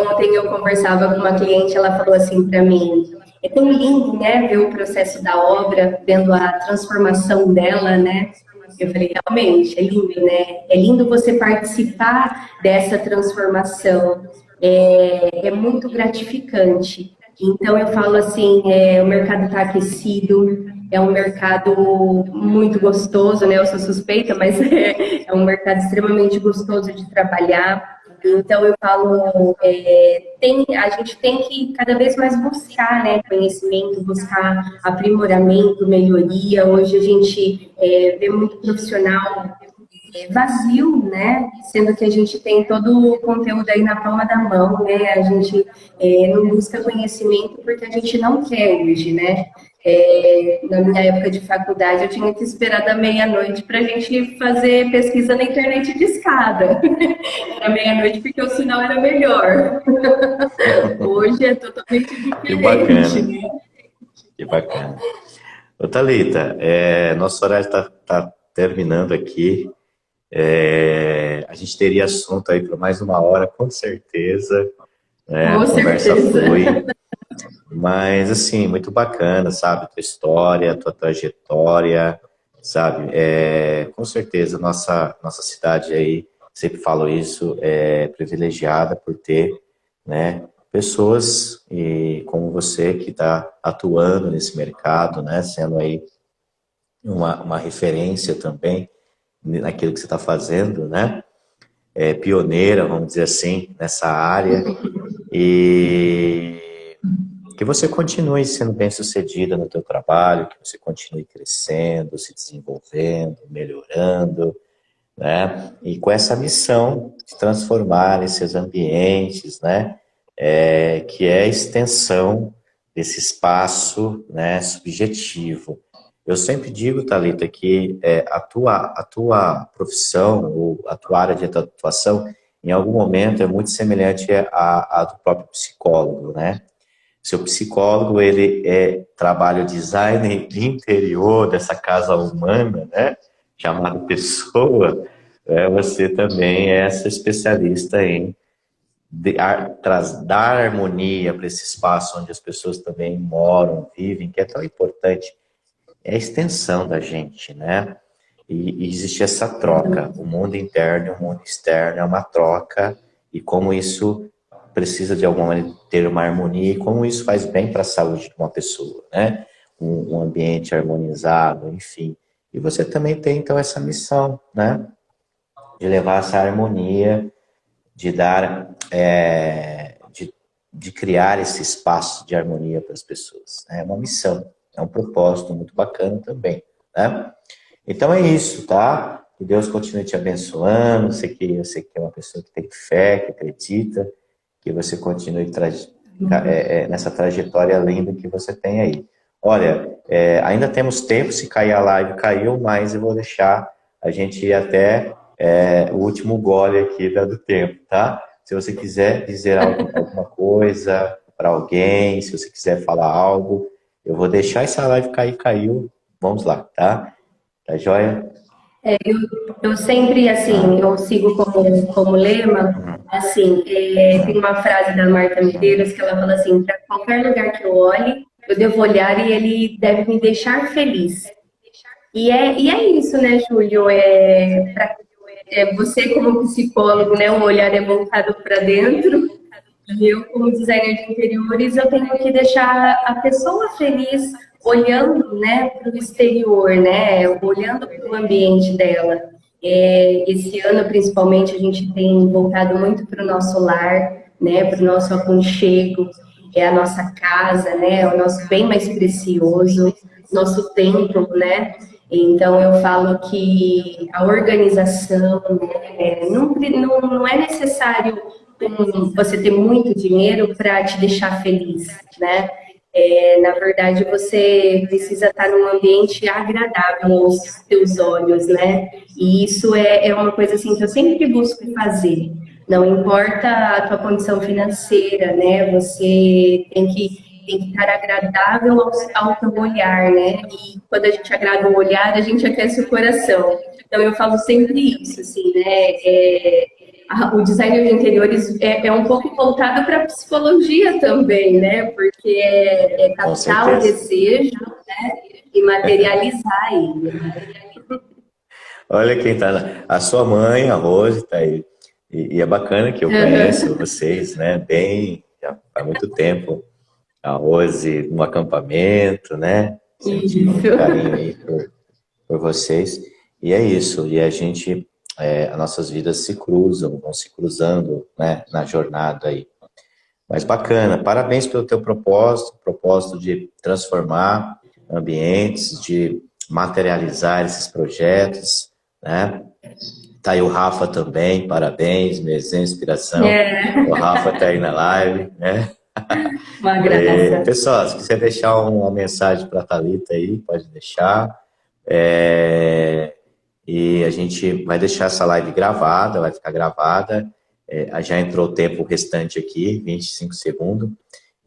Ontem eu conversava com uma cliente, ela falou assim para mim, é tão lindo, né, ver o processo da obra, vendo a transformação dela, né? Eu falei, realmente, é lindo, né? É lindo você participar dessa transformação. É muito gratificante. Então, eu falo assim, o mercado está aquecido, é um mercado muito gostoso, né? Eu sou suspeita, mas é um mercado extremamente gostoso de trabalhar. Então, eu falo, a gente tem que cada vez mais buscar, né, conhecimento, buscar aprimoramento, melhoria. Hoje a gente vê muito profissional vazio, né? Sendo que a gente tem todo o conteúdo aí na palma da mão, né? A gente não busca conhecimento porque a gente não quer hoje, né? Na minha época de faculdade, eu tinha que esperar da meia-noite para a gente fazer pesquisa na internet de escada. Era meia-noite porque o sinal era melhor. Hoje é totalmente Que diferente, bacana, né? que bacana. Ô, Thalita, nosso horário tá terminando aqui. A gente teria assunto aí para mais uma hora, com certeza, né? A Com conversa certeza. flui. Mas, assim, muito bacana, sabe? Tua história, tua trajetória, sabe? Com certeza, nossa cidade aí, sempre falo isso, é privilegiada por ter, né, pessoas como você que está atuando nesse mercado, né? Sendo aí uma referência também naquilo que você está fazendo, né? Pioneira, vamos dizer assim, nessa área. E que você continue sendo bem-sucedida no teu trabalho, que você continue crescendo, se desenvolvendo, melhorando, né? E com essa missão de transformar esses ambientes, né? Que é a extensão desse espaço, né? Subjetivo. Eu sempre digo, Thalita, que a tua profissão ou a tua área de atuação, em algum momento, é muito semelhante à do próprio psicólogo, né? Seu psicólogo, ele trabalha o design de interior dessa casa humana, né? Chamado pessoa. Você também é essa especialista em dar harmonia para esse espaço onde as pessoas também moram, vivem, que é tão importante. É a extensão da gente, né? E existe essa troca. O mundo interno e o mundo externo é uma troca, e como isso precisa de alguma maneira ter uma harmonia, e como isso faz bem para a saúde de uma pessoa, né? Um ambiente harmonizado, enfim. E você também tem, então, essa missão, né? De levar essa harmonia, de dar, de criar esse espaço de harmonia para as pessoas. É uma missão, é um propósito muito bacana também, né? Então é isso, tá? Que Deus continue te abençoando. Eu sei que é uma pessoa que tem fé, que acredita, que você continue nessa trajetória linda que você tem aí. Olha, ainda temos tempo, se cair a live, caiu, mas eu vou deixar a gente ir até o último gole aqui do tempo, tá? Se você quiser dizer alguma coisa para alguém, se você quiser falar algo, eu vou deixar essa live cair, caiu. Vamos lá, tá? Tá joia? Eu sempre, assim, eu sigo como lema, assim, tem uma frase da Marta Medeiros que ela fala assim, para qualquer lugar que eu olhe, eu devo olhar e ele deve me deixar feliz. E é isso, né, Júlio? Você como psicólogo, né, o olhar é voltado para dentro, e eu como designer de interiores, eu tenho que deixar a pessoa feliz olhando, né, para o exterior, né, olhando para o ambiente dela. Esse ano, principalmente, a gente tem voltado muito para o nosso lar, né, para o nosso aconchego, é a nossa casa, né, o nosso bem mais precioso, nosso templo, né. Então, eu falo que a organização, né, não é necessário você ter muito dinheiro para te deixar feliz, né? Na verdade, você precisa estar num ambiente agradável aos teus olhos, né? E isso é uma coisa assim que eu sempre busco fazer. Não importa a tua condição financeira, né? Você tem que estar agradável ao teu olhar, né? E quando a gente agrada o olhar, a gente aquece o coração. Então eu falo sempre isso, assim, né? O design de interiores é um pouco voltado para a psicologia também, né? Porque é Com captar o certeza. desejo, né? E materializar ele, né? Olha quem tá a sua mãe, a Rose, tá aí. E é bacana que eu conheço Uhum. vocês, né? Bem, já há muito tempo. A Rose no acampamento, né? Sempre tive muito Isso. carinho aí por vocês. E é isso. E a gente, as nossas vidas se cruzam, vão se cruzando, né? Na jornada aí. Mas bacana. Parabéns pelo teu propósito de transformar ambientes, de materializar esses projetos, né? Tá aí o Rafa também, parabéns, meu exemplo, inspiração. O É Rafa tá aí na live, né? uma graça. Pessoal, se quiser deixar uma mensagem para a Thalita aí, pode deixar. E a gente vai deixar essa live gravada, vai ficar gravada. Já entrou o tempo restante aqui, 25 segundos.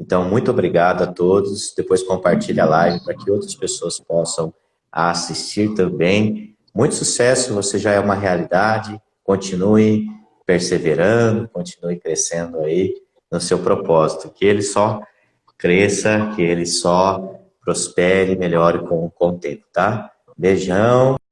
Então, muito obrigado a todos. Depois compartilhe a live para que outras pessoas possam assistir também. Muito sucesso, você já é uma realidade. Continue perseverando, continue crescendo aí no seu propósito. Que ele só cresça, que ele só prospere e melhore com o tempo, tá? Beijão.